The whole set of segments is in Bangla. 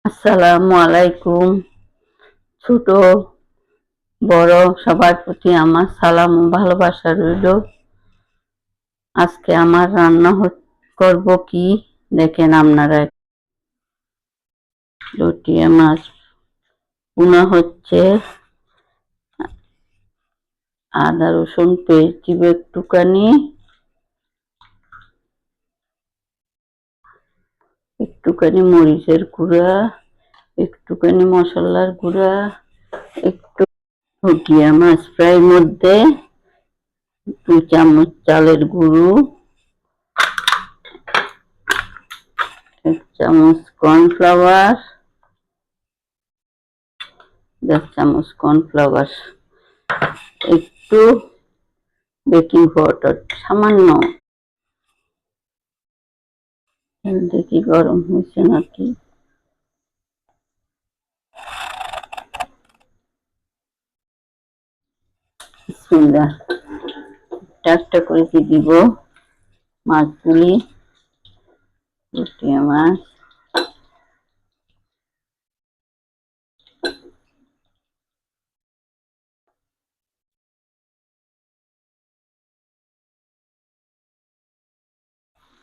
আসসালামু আলাইকুম। ছোট বড় সবার প্রতি আমার সালাম ও ভালোবাসা রইল। আজকে আমার রান্না করব কি দেখেন আপনারা। লটিয়া মাছ ভুনা হচ্ছে, আদা রসুন পেস্ট দিব একটুখানি মরিচের গুঁড়া, একটুখানি মশলার গুঁড়া, একটু লটিয়া মাছ ফ্রাইয়ের মধ্যে 2 চামচ চালের গুঁড়ো, 1 চামচ কর্নফ্লাওয়ার, 1/2 চামচ কর্নফ্লাওয়ার, একটু বেকিং পাউডার সামান্য। দেখি গরম হয়েছে নাকি। বিসমিল্লাহ। একটা করে দিব মাছগুলি, লটিয়া মাছ।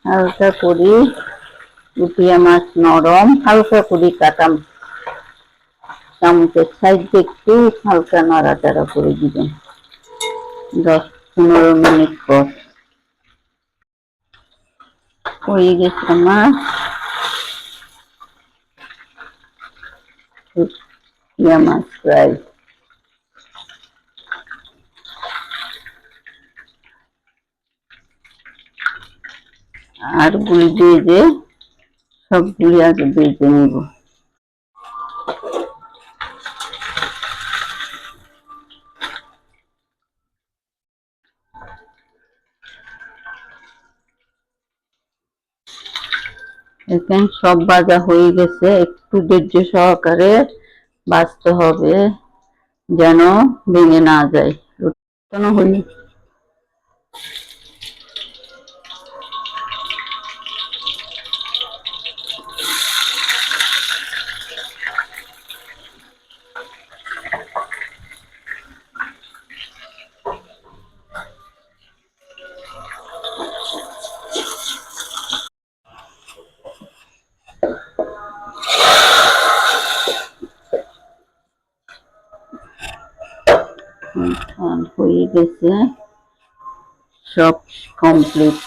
হালকা করে লটিয়া মাছ নরম, হালকা করে কাটা চামচের সাইড একটু হালকা নাড়াচাড়া করে দিবেন 10-15 মিনিট পর। হয়ে গেছে আমার লটিয়া মাছ ফ্রাই। আর গুলি দিয়ে সবগুলি আগে বেজে নিব। এখানে সব ভাজা হয়ে গেছে, একটু ধৈর্য সহকারে ভাজতে হবে যেন ভেঙে না যায়। হয়নি হয়ে গেছে, সব কমপ্লিট।